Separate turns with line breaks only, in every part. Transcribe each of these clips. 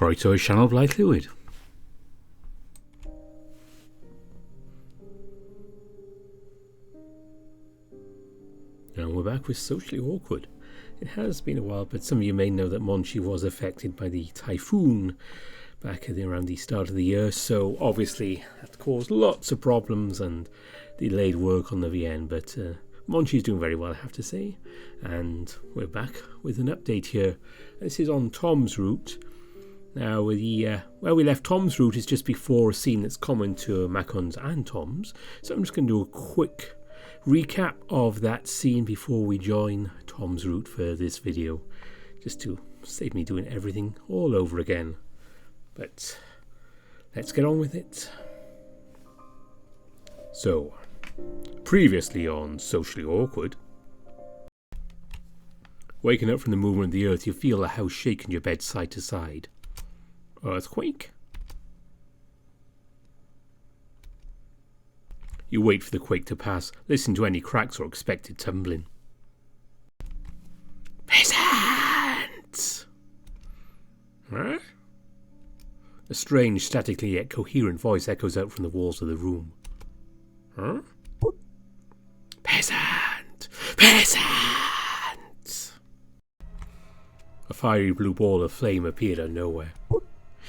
Croeso I sianel Blaid Llwyd. And we're back with Socially Awkward. It has been a while, but some of you may know that Monchi was affected by the typhoon back around the start of the year, so obviously that caused lots of problems and delayed work on the VN, but Monchi's doing very well, I have to say, and we're back with an update here. This is on Tom's route. Now, where we left Tom's route is just before a scene that's common to Maccon's and Tom's, so I'm just going to do a quick recap of that scene before we join Tom's route for this video, just to save me doing everything all over again. But let's get on with it. So, previously on Socially Awkward. Waking up from the movement of the earth, you feel the house shake in your bed side to side. Earthquake? You wait for the quake to pass, listen to any cracks or expected tumbling. Peasants! Huh? A strange, statically yet coherent voice echoes out from the walls of the room. Huh? Peasant! Peasant! A fiery blue ball of flame appeared out of nowhere.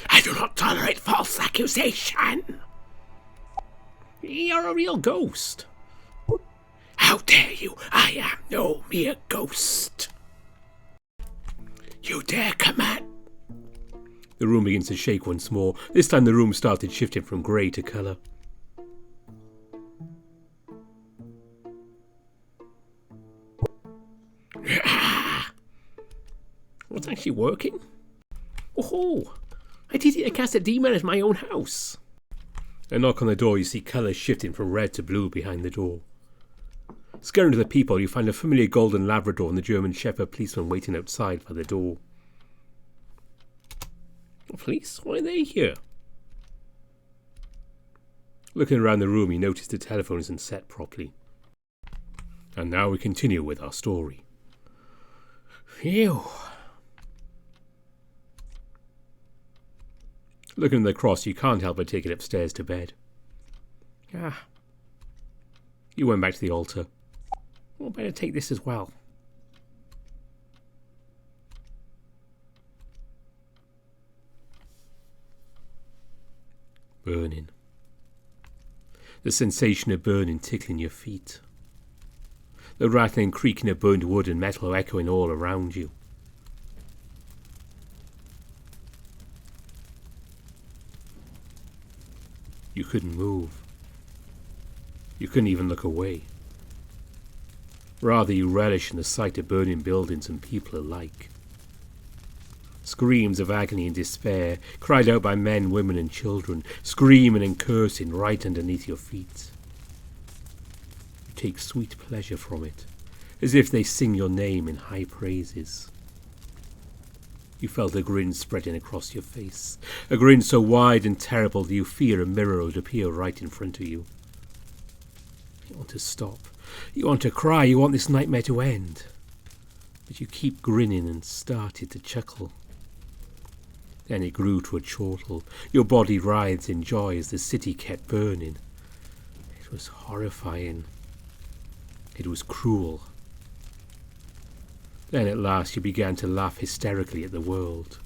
I do not tolerate false accusation! You're a real ghost. How dare you? I am no mere ghost. You dare command? The room begins to shake once more. This time the room started shifting from grey to colour. What's actually working? Oh, I cast a demon at my own house. A knock on the door, you see colours shifting from red to blue behind the door. Scurrying to the people, you find a familiar golden Labrador and the German Shepherd policeman waiting outside by the door. Police? Why are they here? Looking around the room, you notice the telephone isn't set properly. And now we continue with our story. Phew. Looking at the cross, you can't help but take it upstairs to bed. You went back to the altar. Well, better take this as well. Burning. The sensation of burning tickling your feet. The rattling creaking of burned wood and metal echoing all around you. You couldn't move. You couldn't even look away. Rather, you relish in the sight of burning buildings and people alike. Screams of agony and despair, cried out by men, women and children, screaming and cursing right underneath your feet. You take sweet pleasure from it, as if they sing your name in high praises. You felt a grin spreading across your face, a grin so wide and terrible that you fear a mirror would appear right in front of you. You want to stop, you want to cry, you want this nightmare to end. But you keep grinning and started to chuckle. Then it grew to a chortle. Your body writhed in joy as the city kept burning. It was horrifying. It was cruel. Then at last you began to laugh hysterically at the world.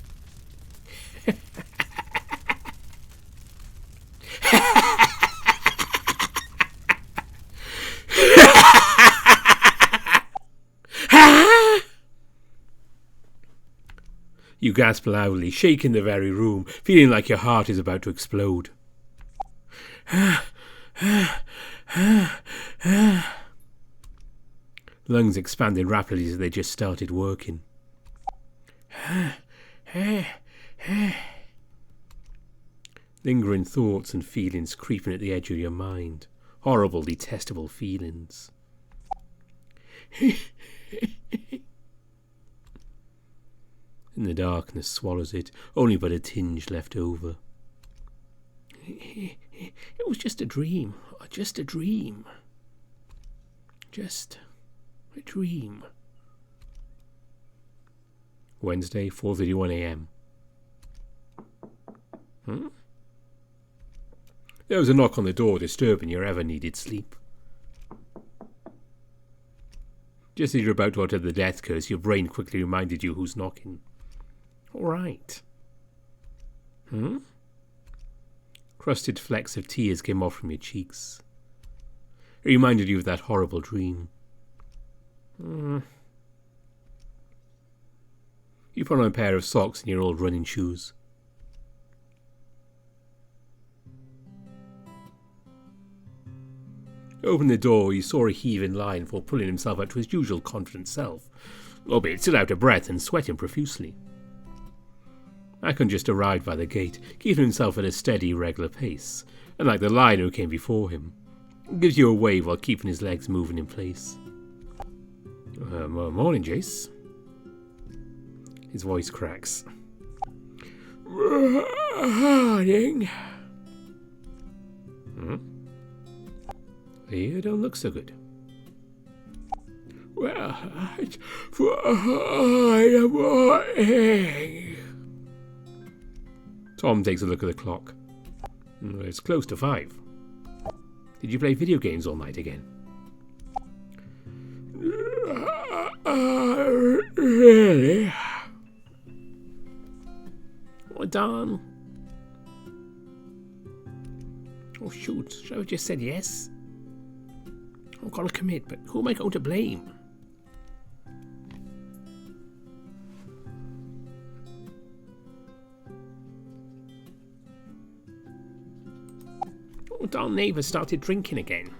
You gasp loudly, shaking the very room, feeling like your heart is about to explode. Lungs expanded rapidly as they just started working. Lingering thoughts and feelings creeping at the edge of your mind. Horrible, detestable feelings. And the darkness swallows it, only but a tinge left over. It was just a dream. Just a dream. Just a dream. Wednesday, 4:31 a.m. Hmm? There was a knock on the door, disturbing your ever-needed sleep. Just as you're about to utter the death curse, your brain quickly reminded you who's knocking. All right. Hmm? Crusted flecks of tears came off from your cheeks. It reminded you of that horrible dream. You put on a pair of socks and your old running shoes. Opened the door, you saw a heave in line before pulling himself up to his usual confident self, albeit still out of breath and sweating profusely. Maccon just arrived by the gate, keeping himself at a steady, regular pace, unlike the lion who came before him. He gives you a wave while keeping his legs moving in place. Morning, Jace. His voice cracks. Morning. You don't look so good. Well, it's morning. Tom takes a look at the clock. It's close to 5. Did you play video games all night again? Really? Oh, darn. Oh, shoot. Should I have just said yes? I'm going to commit, but who am I going to blame? Oh, darn neighbours started drinking again.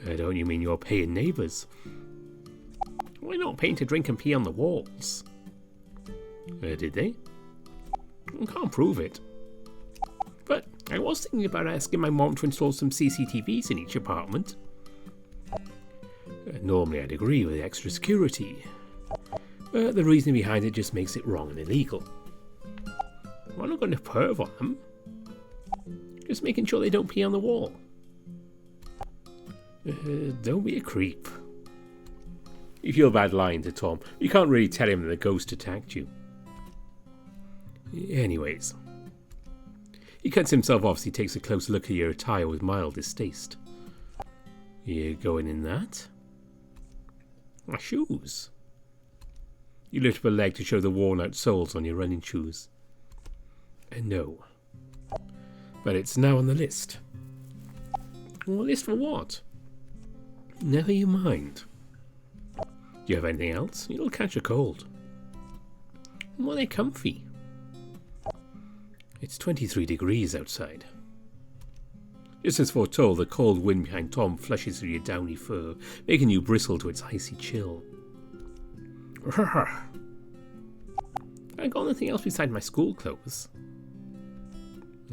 Don't you mean you're paying neighbours? Why not paying to drink and pee on the walls? Did they? I can't prove it. But I was thinking about asking my mom to install some CCTVs in each apartment. Normally I'd agree with extra security, but the reasoning behind it just makes it wrong and illegal. I'm not going to perv on them. Just making sure they don't pee on the wall. Don't be a creep. You feel bad lying to Tom. You can't really tell him that the ghost attacked you. Anyways. He cuts himself off as he takes a close look at your attire with mild distaste. You going in that? My shoes. You lift up a leg to show the worn out soles on your running shoes. No. But it's now on the list. Well, list for what? Never you mind. Do you have anything else? You'll catch a cold. Well, they're comfy. It's 23 degrees outside. Just as foretold, the cold wind behind Tom flushes through your downy fur, making you bristle to its icy chill. I got nothing else beside my school clothes.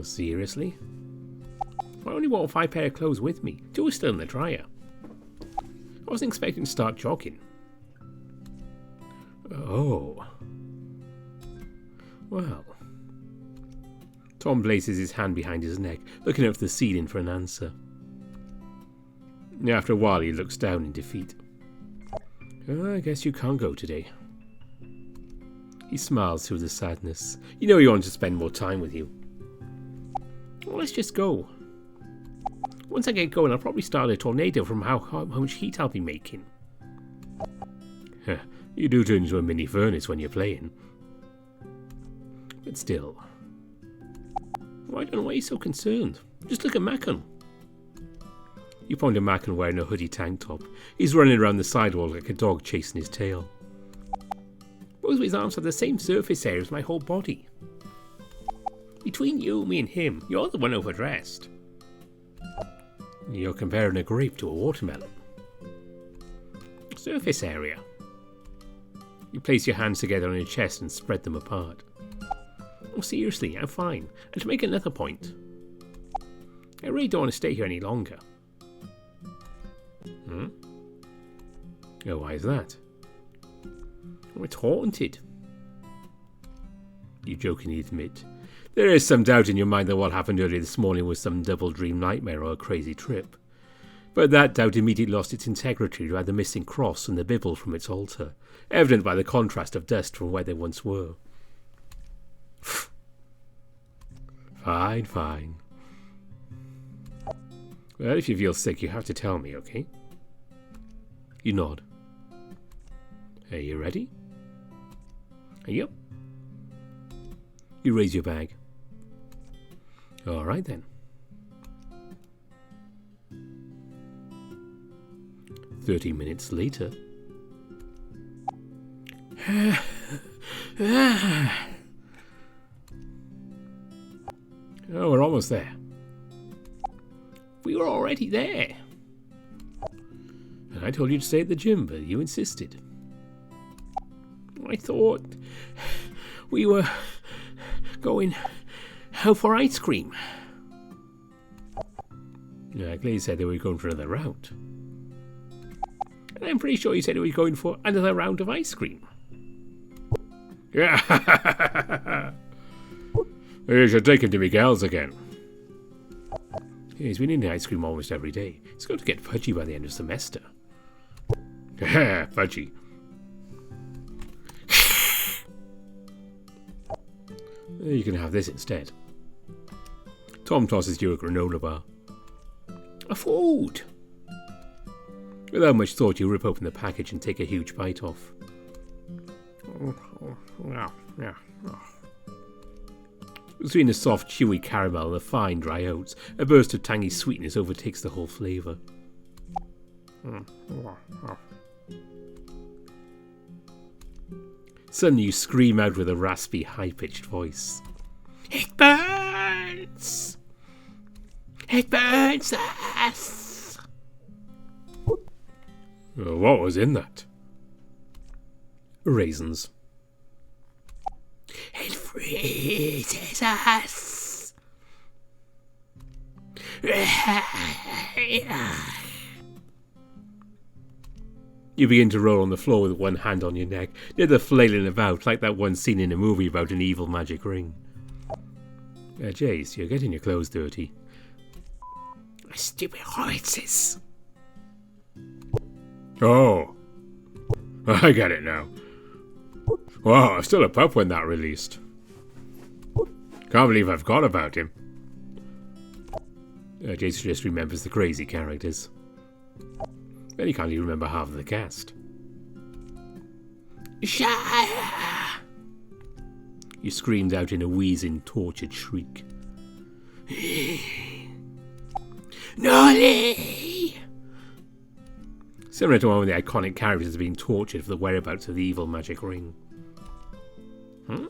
Seriously? I only bought 5 pair of clothes with me. 2 are still in the dryer. I wasn't expecting to start jogging. Oh. Well. Tom places his hand behind his neck, looking up at the ceiling for an answer. After a while, he looks down in defeat. I guess you can't go today. He smiles through the sadness. You know he wants to spend more time with you. Well, let's just go. Once I get going, I'll probably start a tornado from how much heat I'll be making. You do turn into a mini furnace when you're playing. But still. Well, I don't know why you're so concerned. Just look at Maccon. You point at Maccon wearing a hoodie tank top. He's running around the sidewalk like a dog chasing his tail. Both of his arms have the same surface area as my whole body. Between you, me and him, you're the one overdressed. You're comparing a grape to a watermelon. Surface area. You place your hands together on your chest and spread them apart. Oh, seriously, I'm fine. And to make another point, I really don't want to stay here any longer. Oh, why is that? Oh, it's haunted. You jokingly admit. There is some doubt in your mind that what happened earlier this morning was some double dream nightmare or a crazy trip. But that doubt immediately lost its integrity by the missing cross and the Bible from its altar, evident by the contrast of dust from where they once were. Fine, fine. Well, if you feel sick, you have to tell me, okay? You nod. Are you ready? Yep. You raise your bag. All right then. 30 minutes later. Oh, we're almost there. We were already there. And I told you to stay at the gym, but you insisted. I thought we were going out for ice cream. Clay said they were going for another round. And I'm pretty sure you said we were going for another round of ice cream. Yeah. You should take him to Miguel's again. He's been eating ice cream almost every day. He's going to get pudgy by the end of the semester. Pudgy. You can have this instead. Tom tosses you a granola bar. A food! Without much thought, you rip open the package and take a huge bite off. Between the soft, chewy caramel and the fine, dry oats, a burst of tangy sweetness overtakes the whole flavour. Suddenly you scream out with a raspy, high-pitched voice. It burns! It burns us! What was in that? Raisins. It freezes us! You begin to roll on the floor with one hand on your neck, the other flailing about like that one scene in a movie about an evil magic ring. Jace, you're getting your clothes dirty. Stupid horses. Oh, I get it now. Wow, I was still a pup when that released. Can't believe I forgot about him. Jace just remembers the crazy characters. Then he can't even remember half of the cast. Shire! You screamed out in a wheezing, tortured shriek. Nolly! Similar to one of the iconic characters being tortured for the whereabouts of the evil magic ring. Huh?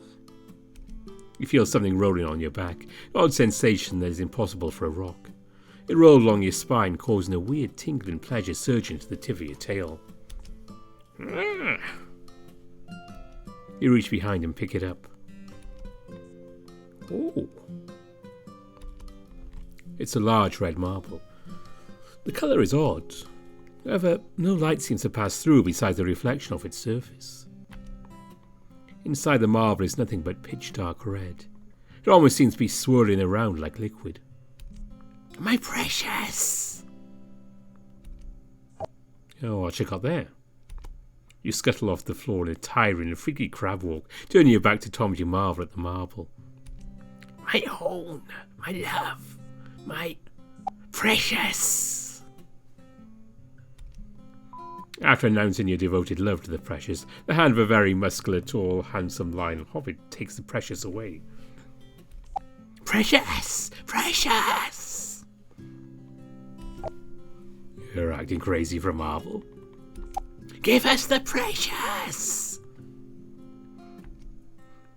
You feel something rolling on your back, an odd sensation that is impossible for a rock. It rolled along your spine, causing a weird tingling pleasure surging to the tip of your tail. You reach behind and pick it up. Oh. It's a large red marble. The colour is odd. However, no light seems to pass through besides the reflection of its surface. Inside the marble is nothing but pitch dark red. It almost seems to be swirling around like liquid. My precious! Oh, what you got there? You scuttle off the floor in a tiring and freaky crab walk, turning your back to Tom as you marvel at the marble. My own, my love, my precious! After announcing your devoted love to the precious, the hand of a very muscular, tall, handsome lion hobbit takes the precious away. Precious! Precious! You're acting crazy for a marble. Give us the precious!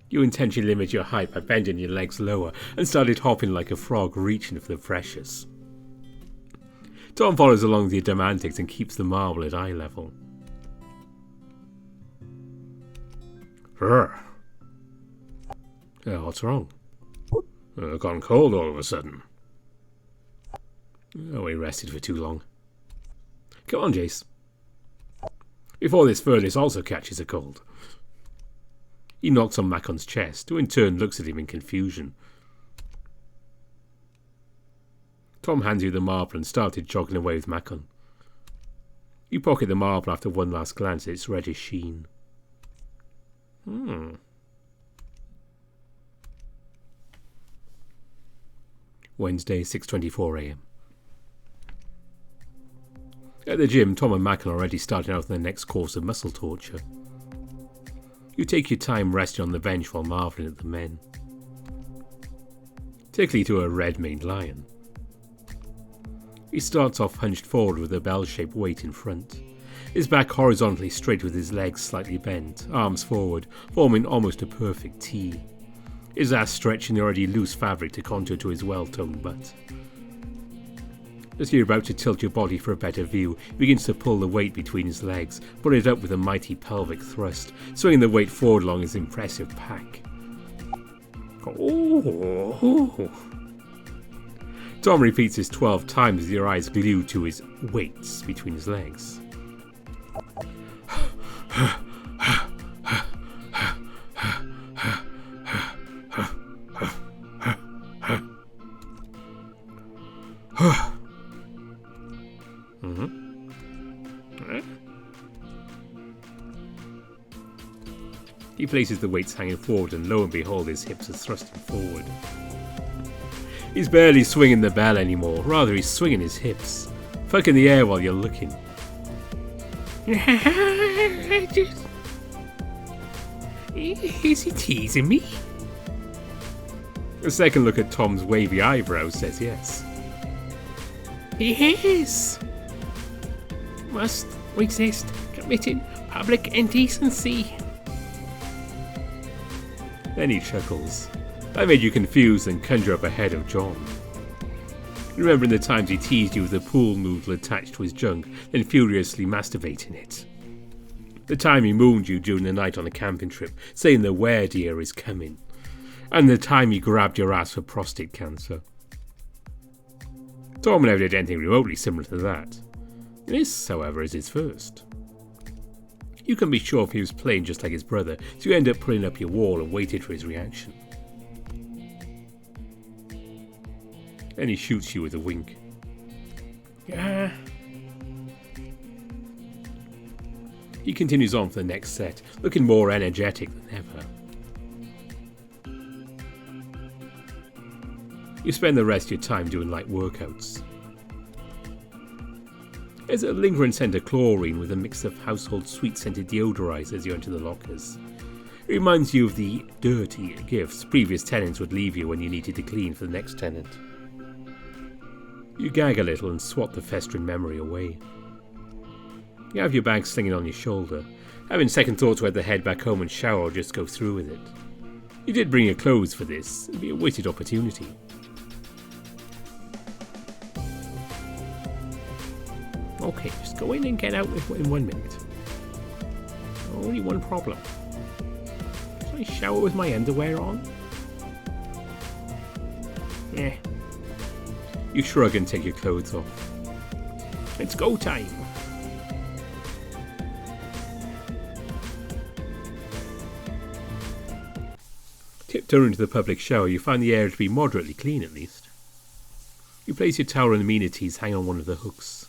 You intentionally limit your height by bending your legs lower and started hopping like a frog, reaching for the precious. Tom follows along the dumb antics and keeps the marble at eye level. What's wrong? I've gone cold all of a sudden. Oh, we rested for too long. Come on, Jace. Before this furnace also catches a cold. He knocks on Maccon's chest, who in turn looks at him in confusion. Tom hands you the marble and started jogging away with Maccon. You pocket the marble after one last glance at its reddish sheen. Wednesday, 6:24 a.m. At the gym, Tom and Maccon are already starting out on their next course of muscle torture. You take your time resting on the bench while marvelling at the men. Particularly to a red-maned lion. He starts off hunched forward with a bell-shaped weight in front, his back horizontally straight with his legs slightly bent, arms forward, forming almost a perfect T, his ass stretching the already loose fabric to contour to his well-toned butt. As you're about to tilt your body for a better view, he begins to pull the weight between his legs, pulling it up with a mighty pelvic thrust, swinging the weight forward along his impressive pack. Oh. Tom repeats this 12 times with your eyes glued to his weights between his legs. He places the weights hanging forward, and lo and behold, his hips are thrusting forward. He's barely swinging the bell anymore, rather he's swinging his hips. Fuck in the air while you're looking. Is he teasing me? A second look at Tom's wavy eyebrows says yes. He is. Must resist committing public indecency. Then he chuckles. That made you confused and conjure up a head of John. Remembering the times he teased you with a pool noodle attached to his junk, then furiously masturbating it. The time he mooned you during the night on a camping trip, saying the were-deer is coming. And the time he grabbed your ass for prostate cancer. Tom never did anything remotely similar to that. This, however, is his first. You can be sure if he was playing just like his brother, so you end up putting up your wall and waited for his reaction. Then he shoots you with a wink. Yeah. He continues on for the next set, looking more energetic than ever. You spend the rest of your time doing light workouts. There's a lingering scent of chlorine with a mix of household sweet-scented deodorizer as you enter the lockers. It reminds you of the dirty gifts previous tenants would leave you when you needed to clean for the next tenant. You gag a little and swat the festering memory away. You have your bag slinging on your shoulder, having second thoughts whether to head back home and shower or just go through with it. You did bring your clothes for this, it'd be a wasted opportunity. Okay, just go in and get out in 1 minute. Only one problem. Can I shower with my underwear on? Yeah. You shrug and take your clothes off. It's go time. Tiptoeing into the public shower, you find the area to be moderately clean at least. You place your towel and amenities hang on one of the hooks.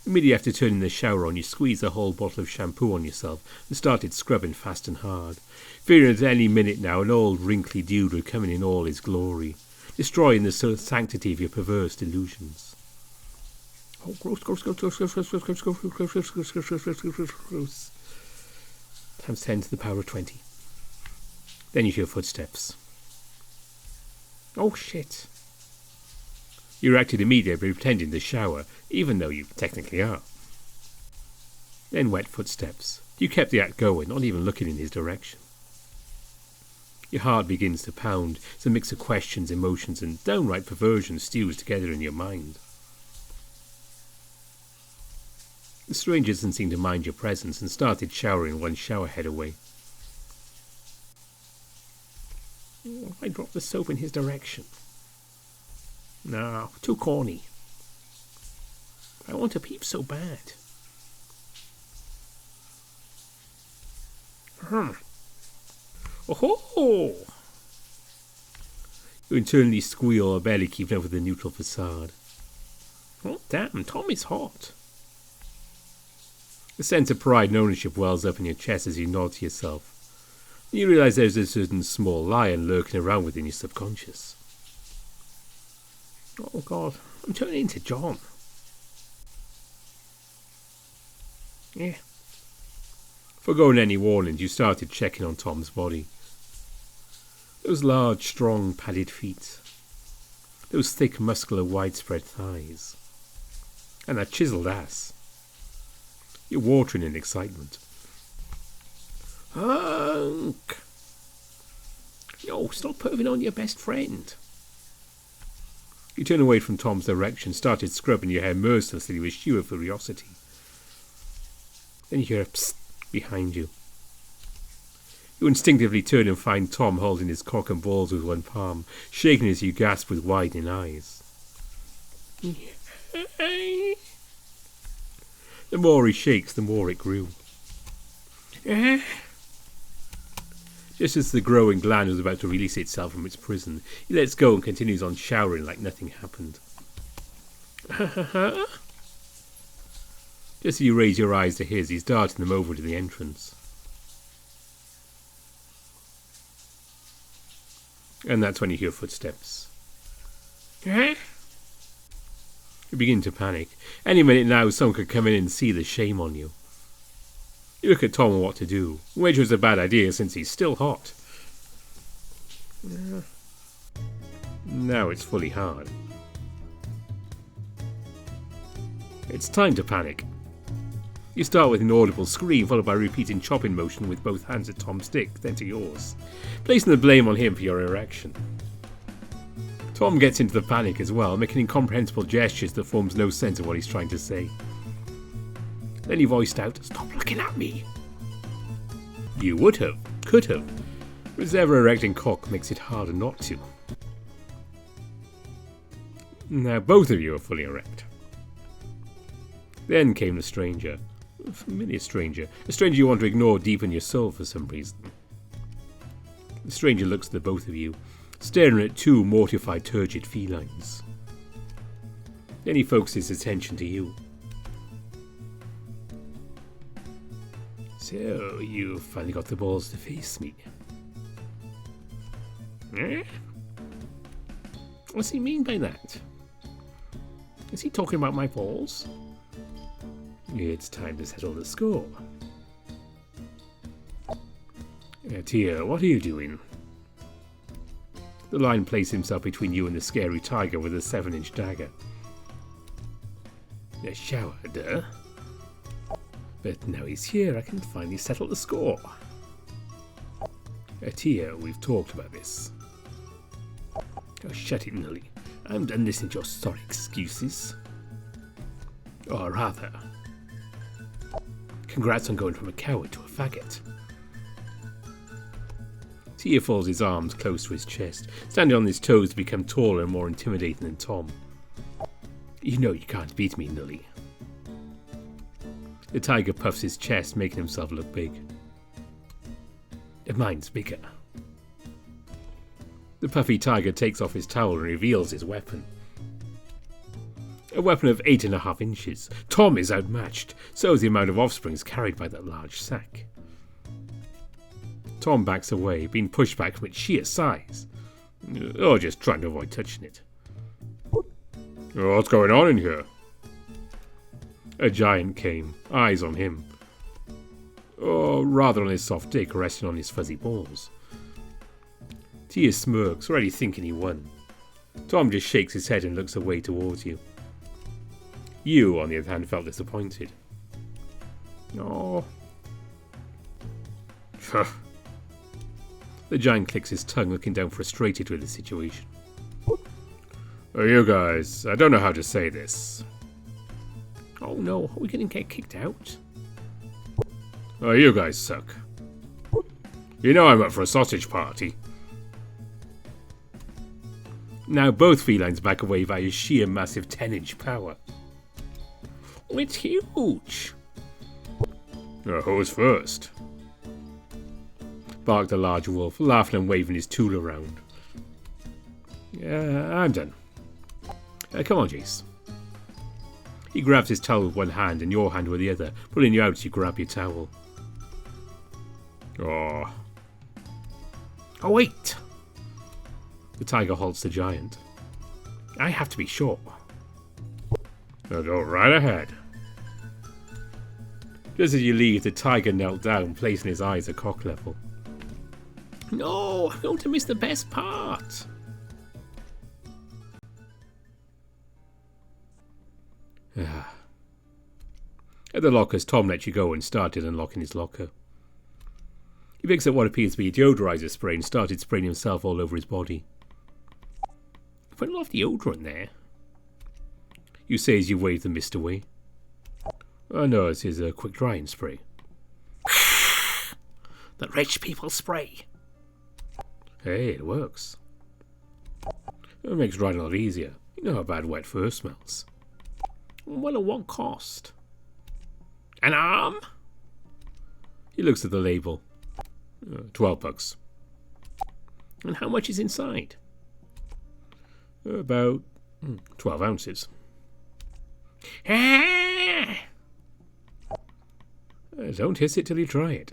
Immediately after turning the shower on, you squeeze a whole bottle of shampoo on yourself and started scrubbing fast and hard, fearing that any minute now an old wrinkly dude would come in all his glory, destroying the sanctity of your perverse delusions. Oh, gross, gross, gross, gross, gross, gross, gross, gross, gross, gross, gross, gross, gross, gross, gross, gross. Times 10 to the power of 20. Then you hear footsteps. Oh shit. You reacted immediately by pretending to shower, even though you technically are. Then wet footsteps. You kept the act going, not even looking in his direction. Your heart begins to pound as a mix of questions, emotions, and downright perversion stews together in your mind. The stranger doesn't seem to mind your presence and started showering one shower head away. I dropped the soap in his direction. No, too corny. I want to peep so bad. Oh-ho! You internally squeal, barely keeping up with the neutral facade. Oh, damn, Tom is hot. A sense of pride and ownership wells up in your chest as you nod to yourself. You realise there's a certain small lion lurking around within your subconscious. Oh God, I'm turning into John. Yeah. Forgoing any warnings, you started checking on Tom's body. Those large, strong, padded feet. Those thick, muscular, widespread thighs. And that chiseled ass. You're watering in excitement. Hunk! No, stop putting on your best friend. You turn away from Tom's direction, started scrubbing your hair mercilessly with sheer curiosity. Then you hear a psst behind you. You instinctively turn and find Tom holding his cock and balls with one palm, shaking as you gasp with widening eyes. The more he shakes, the more it grew. Just as the growing gland was about to release itself from its prison, he lets go and continues on showering like nothing happened. Just as you raise your eyes to his, he's darting them over to the entrance. And that's when you hear footsteps. You begin to panic. Any minute now, someone could come in and see the shame on you. You look at Tom and what to do, which was a bad idea since he's still hot. Now it's fully hard. It's time to panic. You start with an audible scream, followed by a repeating chopping motion with both hands at Tom's dick, then to yours, placing the blame on him for your erection. Tom gets into the panic as well, making incomprehensible gestures that forms no sense of what he's trying to say. Then he voiced out, "Stop looking at me." You would have, could have, but his ever-erecting cock makes it harder not to. Now both of you are fully erect. Then came the stranger. A familiar stranger. A stranger you want to ignore deep in your soul for some reason. The stranger looks at the both of you, staring at two mortified, turgid felines. Then he focuses his attention to you. So, you finally got the balls to face me. Eh? What's he mean by that? Is he talking about my balls? It's time to settle the score. Tia, what are you doing? The lion placed himself between you and the scary tiger with a 7-inch dagger. A shower, duh. But now he's here, I can finally settle the score. Tia, we've talked about this. Oh, shut it, Nully. I'm done listening to your sorry excuses. Or rather, congrats on going from a coward to a faggot. Tia folds his arms close to his chest, standing on his toes to become taller and more intimidating than Tom. You know you can't beat me, Nully. The tiger puffs his chest, making himself look big. Mine's bigger. The puffy tiger takes off his towel and reveals his weapon. A weapon of 8.5 inches. Tom is outmatched, so is the amount of offsprings carried by that large sack. Tom backs away, being pushed back from its sheer size. Or just trying to avoid touching it. What's going on in here? A giant came, eyes on him. Or rather on his soft dick resting on his fuzzy balls. Tia smirks, already thinking he won. Tom just shakes his head and looks away towards you. You, on the other hand, felt disappointed. Oh. The giant clicks his tongue, looking down frustrated with the situation. You guys, I don't know how to say this. Oh no, are we going to get kicked out? You guys suck. You know I'm up for a sausage party. Now both felines back away via sheer massive 10-inch power. It's huge. Who's first? Barked the large wolf, laughing and waving his tool around. I'm done. Come on, Jace. He grabs his towel with one hand and your hand with the other, pulling you out as you grab your towel. Oh, wait! The tiger halts the giant. I have to be sure. I'll go right ahead. Just as you leave, the tiger knelt down, placing his eyes at cock level. No, I'm going to miss the best part. At the lockers, Tom lets you go and started unlocking his locker. He picks up what appears to be a deodorizer spray and started spraying himself all over his body. Put a lot of deodorant there. You say as you wave the mist away. Oh no, this is a quick drying spray. The rich people spray. Hey, it works. It makes drying a lot easier. You know how bad wet fur smells. Well, at what cost? An arm? He looks at the label. $12. And how much is inside? About 12 ounces. Don't hiss it till you try it.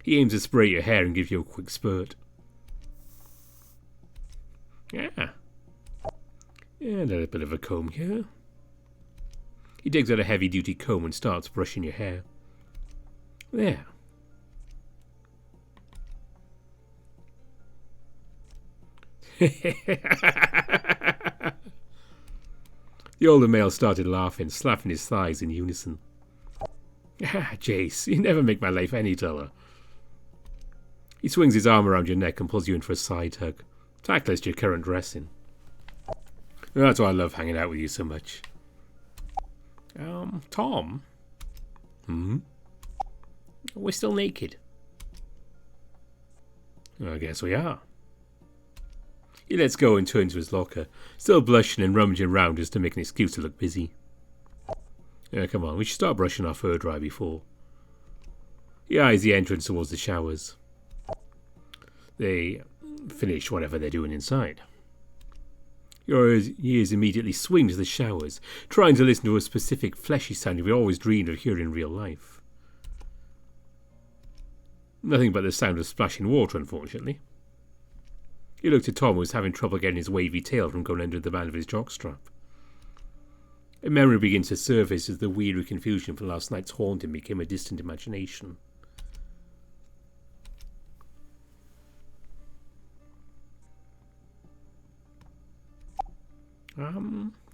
He aims to spray your hair and gives you a quick spurt. And a bit of a comb here. He digs out a heavy-duty comb and starts brushing your hair. There. The older male started laughing, slapping his thighs in unison. Jace, you never make my life any duller. He swings his arm around your neck and pulls you in for a side hug. Tactless your current dressing. That's why I love hanging out with you so much. Tom? We're still naked. I guess we are. He lets go and turns to his locker, still blushing and rummaging around just to make an excuse to look busy. Come on, we should start brushing our fur dry before. He eyes the entrance towards the showers. They finish whatever they're doing inside. Your ears immediately swing to the showers, trying to listen to a specific fleshy sound you always dreamed of hearing in real life. Nothing but the sound of splashing water, unfortunately. You looked at Tom, who was having trouble getting his wavy tail from going under the band of his jockstrap. A memory begins to surface as the weary confusion from last night's haunting became a distant imagination.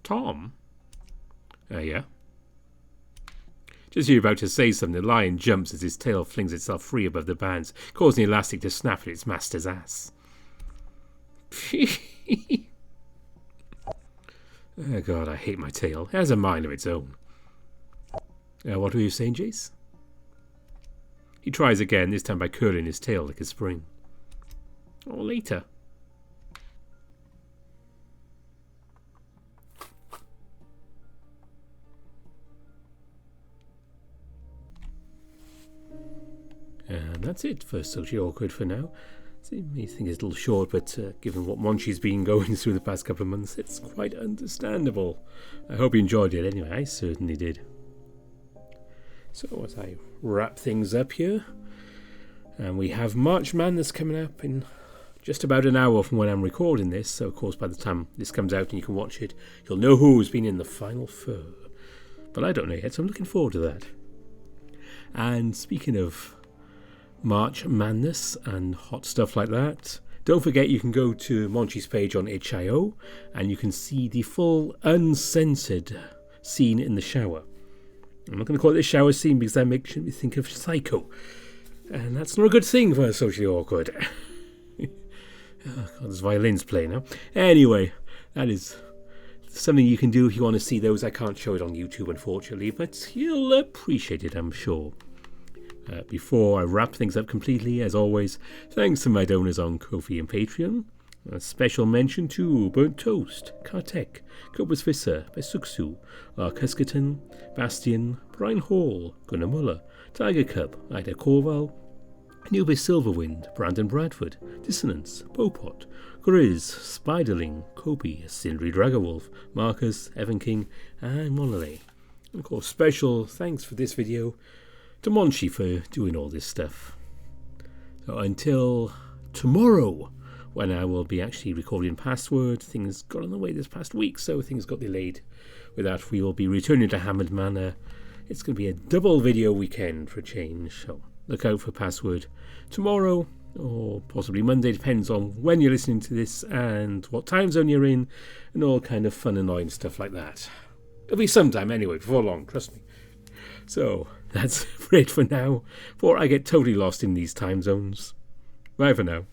Tom? Yeah? Just as you're about to say something, the lion jumps as his tail flings itself free above the bands, causing the elastic to snap at its master's ass. Oh God, I hate my tail. It has a mind of its own. What were you saying, Jace? He tries again, this time by curling his tail like a spring. Or later. And that's it for Socially Awkward for now. So you may think it's a little short, but given what Monchi's been going through the past couple of months, it's quite understandable. I hope you enjoyed it anyway. I certainly did. So as I wrap things up here, and we have March Madness coming up in just about an hour from when I'm recording this. So of course by the time this comes out and you can watch it, you'll know who's been in the final fur. But I don't know yet, so I'm looking forward to that. And speaking of March Madness and hot stuff like that, don't forget you can go to Monchi's page on itch.io and you can see the full uncensored scene in the shower. I'm not going to call it the shower scene because that makes me think of Psycho, and that's not a good thing for Socially Awkward. Oh God, there's violins playing now. Anyway, that is something you can do if you want to see those. I can't show it on YouTube unfortunately, but you'll appreciate it, I'm sure. Before I wrap things up completely, as always, thanks to my donors on Ko-fi and Patreon. A special mention to Burnt Toast, Kartek, Cobus Visser, Besuksu, Lark Huskerton, Bastian, Brian Hall, Gunnar Muller, Tiger Cub, Ida Corval, Nubis Silverwind, Brandon Bradford, Dissonance, Bopot, Grizz, Spiderling, Kobe, Sindri Dragawolf, Marcus, Evan King, and Monolay. And of course, special thanks for this video to Monchi for doing all this stuff. So until tomorrow, when I will be actually recording Password. Things got in the way this past week, so things got delayed. With that, we will be returning to Hammered Manor. It's going to be a double video weekend for a change, so look out for Password tomorrow or possibly Monday, depends on when you're listening to this and what time zone you're in, and all kind of fun annoying stuff like that. It'll be sometime anyway, before long, trust me. So that's it for now, before I get totally lost in these time zones. Bye for now.